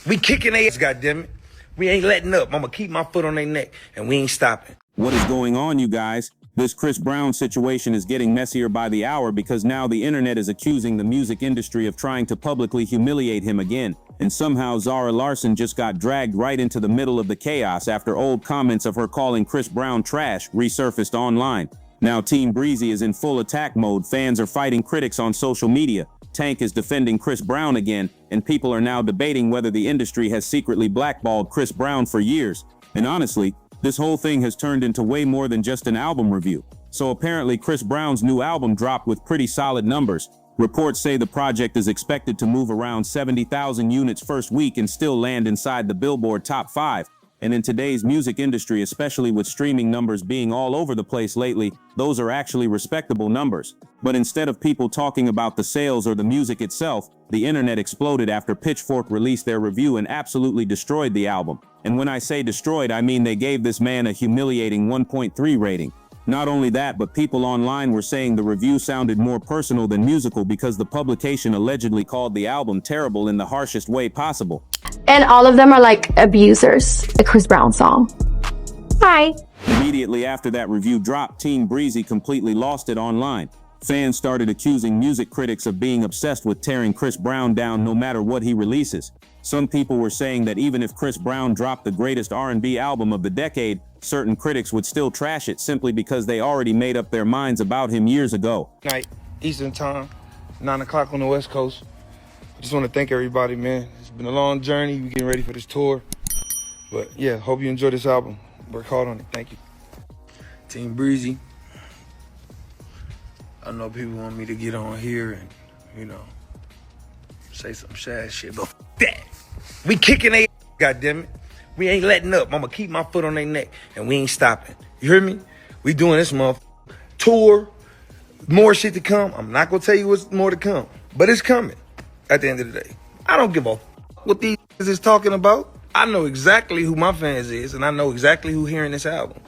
We kicking their ass, goddammit. We ain't letting up. I'ma keep my foot on their neck, and we ain't stopping. What is going on, you guys? This Chris Brown situation is getting messier by the hour because now the internet is accusing the music industry of trying to publicly humiliate him again. And somehow Zara Larsson just got dragged right into the middle of the chaos after old comments of her calling Chris Brown trash resurfaced online. Now Team Breezy is in full attack mode. Fans are fighting critics on social media. Tank is defending Chris Brown again, and people are now debating whether the industry has secretly blackballed Chris Brown for years. And honestly, this whole thing has turned into way more than just an album review. So apparently Chris Brown's new album dropped with pretty solid numbers. Reports say the project is expected to move around 70,000 units first week and still land inside the Billboard top 5. And in today's music industry, especially with streaming numbers being all over the place lately, those are actually respectable numbers. But instead of people talking about the sales or the music itself, the internet exploded after Pitchfork released their review and absolutely destroyed the album. And when I say destroyed, I mean they gave this man a humiliating 1.3 rating. Not only that, but people online were saying the review sounded more personal than musical because the publication allegedly called the album terrible in the harshest way possible. And all of them are like abusers. A Chris Brown song. Hi. Immediately after that review dropped, Team Breezy completely lost it online. Fans started accusing music critics of being obsessed with tearing Chris Brown down no matter what he releases. Some people were saying that even if Chris Brown dropped the greatest R&B album of the decade, certain critics would still trash it simply because they already made up their minds about him years ago. Night, Eastern time, 9 o'clock on the West Coast. I just want to thank everybody, man. It's been a long journey. We're getting ready for this tour. But yeah, hope you enjoy this album. Work hard on it. Thank you. Team Breezy. I know people want me to get on here and, say some sad shit, but that. We kicking their ass, goddammit. We ain't letting up. I'ma keep my foot on their neck, and we ain't stopping. You hear me? We doing this tour. More shit to come. I'm not gonna tell you what's more to come, but it's coming at the end of the day. I don't give a what these is talking about. I know exactly who my fans is, and I know exactly who hearing this album.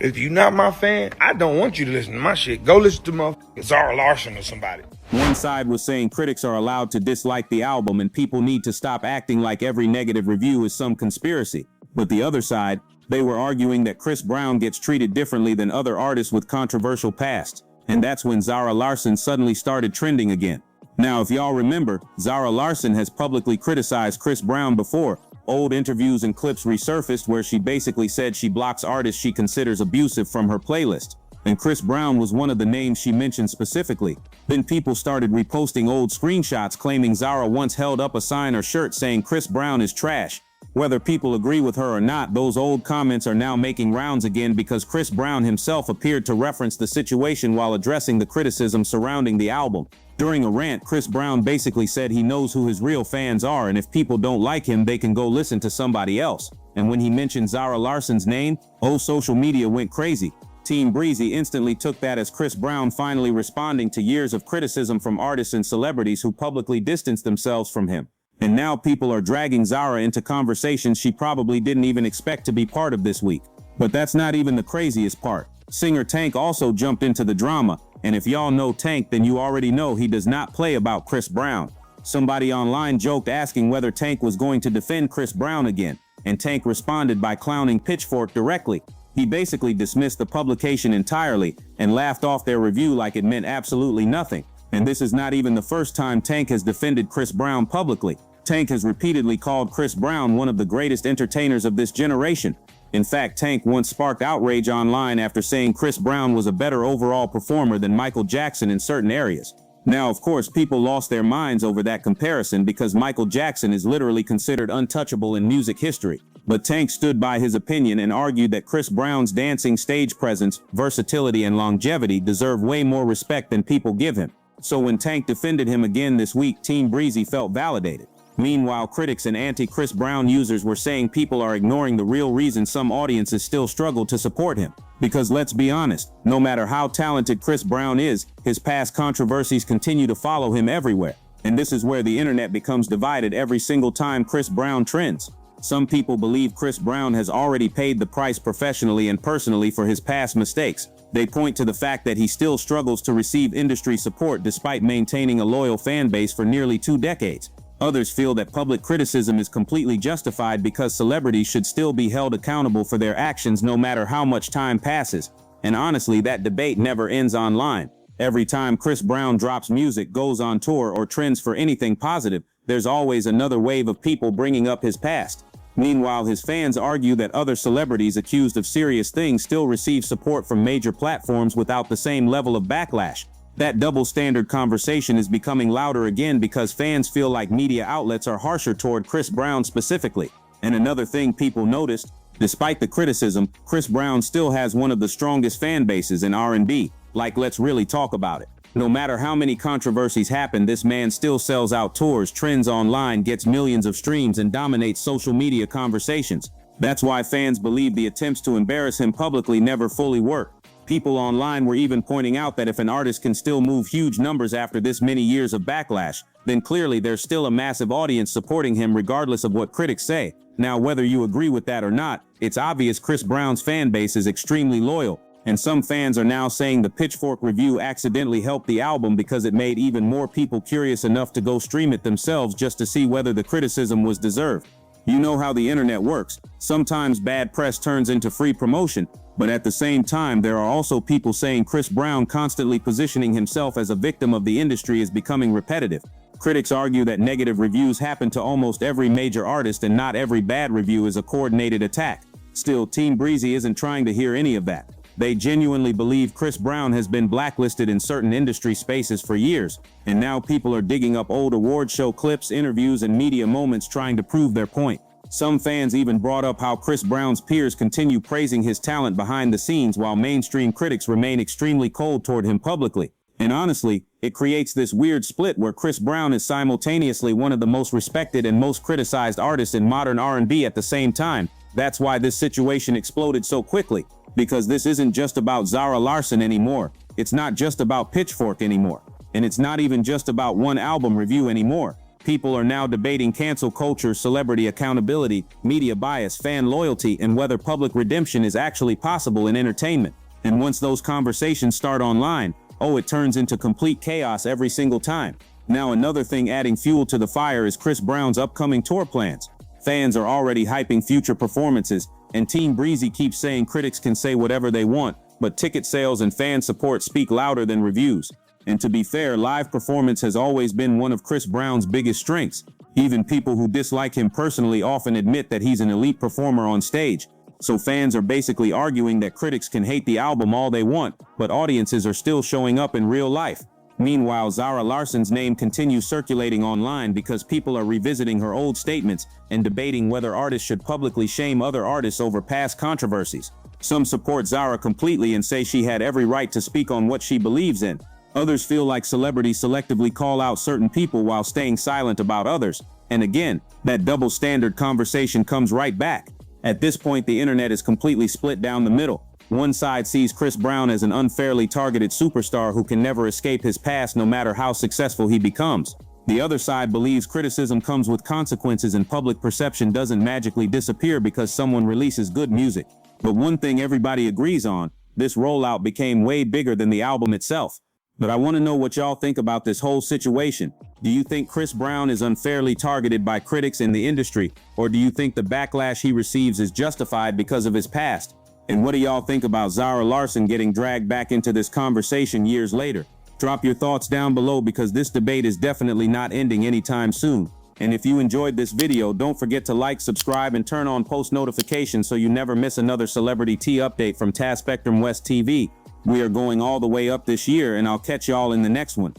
If you're not my fan, I don't want you to listen to my shit. Go listen to Zara Larsson or somebody. One side was saying critics are allowed to dislike the album and people need to stop acting like every negative review is some conspiracy. But the other side, they were arguing that Chris Brown gets treated differently than other artists with controversial pasts. And that's when Zara Larsson suddenly started trending again. Now, if y'all remember, Zara Larsson has publicly criticized Chris Brown before. Old interviews and clips resurfaced where she basically said she blocks artists she considers abusive from her playlist. And Chris Brown was one of the names she mentioned specifically. Then people started reposting old screenshots claiming Zara once held up a sign or shirt saying Chris Brown is trash. Whether people agree with her or not, those old comments are now making rounds again because Chris Brown himself appeared to reference the situation while addressing the criticism surrounding the album. During a rant, Chris Brown basically said he knows who his real fans are, and if people don't like him, they can go listen to somebody else. And when he mentioned Zara Larsson's name, social media went crazy. Team Breezy instantly took that as Chris Brown finally responding to years of criticism from artists and celebrities who publicly distanced themselves from him. And now people are dragging Zara into conversations she probably didn't even expect to be part of this week. But that's not even the craziest part. Singer Tank also jumped into the drama, and if y'all know Tank, then you already know he does not play about Chris Brown. Somebody online joked asking whether Tank was going to defend Chris Brown again, and Tank responded by clowning Pitchfork directly. He basically dismissed the publication entirely and laughed off their review like it meant absolutely nothing. And this is not even the first time Tank has defended Chris Brown publicly. Tank has repeatedly called Chris Brown one of the greatest entertainers of this generation. In fact, Tank once sparked outrage online after saying Chris Brown was a better overall performer than Michael Jackson in certain areas. Now, of course, people lost their minds over that comparison because Michael Jackson is literally considered untouchable in music history. But Tank stood by his opinion and argued that Chris Brown's dancing stage presence, versatility, and longevity deserve way more respect than people give him. So when Tank defended him again this week, Team Breezy felt validated. Meanwhile, critics and anti-Chris Brown users were saying people are ignoring the real reason some audiences still struggle to support him. Because let's be honest, no matter how talented Chris Brown is, his past controversies continue to follow him everywhere. And this is where the internet becomes divided every single time Chris Brown trends. Some people believe Chris Brown has already paid the price professionally and personally for his past mistakes. They point to the fact that he still struggles to receive industry support despite maintaining a loyal fan base for nearly 2 decades. Others feel that public criticism is completely justified because celebrities should still be held accountable for their actions no matter how much time passes. And honestly, that debate never ends online. Every time Chris Brown drops music, goes on tour, or trends for anything positive, there's always another wave of people bringing up his past. Meanwhile, his fans argue that other celebrities accused of serious things still receive support from major platforms without the same level of backlash. That double standard conversation is becoming louder again because fans feel like media outlets are harsher toward Chris Brown specifically. And another thing people noticed, despite the criticism, Chris Brown still has one of the strongest fan bases in R&B. Like, let's really talk about it. No matter how many controversies happen, this man still sells out tours, trends online, gets millions of streams, and dominates social media conversations. That's why fans believe the attempts to embarrass him publicly never fully work. People online were even pointing out that if an artist can still move huge numbers after this many years of backlash, then clearly there's still a massive audience supporting him regardless of what critics say. Now, whether you agree with that or not, it's obvious Chris Brown's fan base is extremely loyal. And some fans are now saying the Pitchfork review accidentally helped the album because it made even more people curious enough to go stream it themselves just to see whether the criticism was deserved. You know how the internet works. Sometimes bad press turns into free promotion, but at the same time, there are also people saying Chris Brown constantly positioning himself as a victim of the industry is becoming repetitive. Critics argue that negative reviews happen to almost every major artist and not every bad review is a coordinated attack. Still, Team Breezy isn't trying to hear any of that. They genuinely believe Chris Brown has been blacklisted in certain industry spaces for years, and now people are digging up old award show clips, interviews, and media moments trying to prove their point. Some fans even brought up how Chris Brown's peers continue praising his talent behind the scenes while mainstream critics remain extremely cold toward him publicly. And honestly, it creates this weird split where Chris Brown is simultaneously one of the most respected and most criticized artists in modern R&B at the same time. That's why this situation exploded so quickly. Because this isn't just about Zara Larsson anymore. It's not just about Pitchfork anymore. And it's not even just about one album review anymore. People are now debating cancel culture, celebrity accountability, media bias, fan loyalty, and whether public redemption is actually possible in entertainment. And once those conversations start online, it turns into complete chaos every single time. Now, another thing adding fuel to the fire is Chris Brown's upcoming tour plans. Fans are already hyping future performances, and Team Breezy keeps saying critics can say whatever they want, but ticket sales and fan support speak louder than reviews. And to be fair, live performance has always been one of Chris Brown's biggest strengths. Even people who dislike him personally often admit that he's an elite performer on stage. So fans are basically arguing that critics can hate the album all they want, but audiences are still showing up in real life. Meanwhile, Zara Larsson's name continues circulating online because people are revisiting her old statements and debating whether artists should publicly shame other artists over past controversies. Some support Zara completely and say she had every right to speak on what she believes in. Others feel like celebrities selectively call out certain people while staying silent about others. And again, that double standard conversation comes right back. At this point, the internet is completely split down the middle. One side sees Chris Brown as an unfairly targeted superstar who can never escape his past no matter how successful he becomes. The other side believes criticism comes with consequences and public perception doesn't magically disappear because someone releases good music. But one thing everybody agrees on, this rollout became way bigger than the album itself. But I want to know what y'all think about this whole situation. Do you think Chris Brown is unfairly targeted by critics in the industry, or do you think the backlash he receives is justified because of his past? And what do y'all think about Zara Larsson getting dragged back into this conversation years later? Drop your thoughts down below because this debate is definitely not ending anytime soon. And if you enjoyed this video, don't forget to like, subscribe, and turn on post notifications so you never miss another Celebrity Tea update from Taz Spectrum West TV. We are going all the way up this year, and I'll catch y'all in the next one.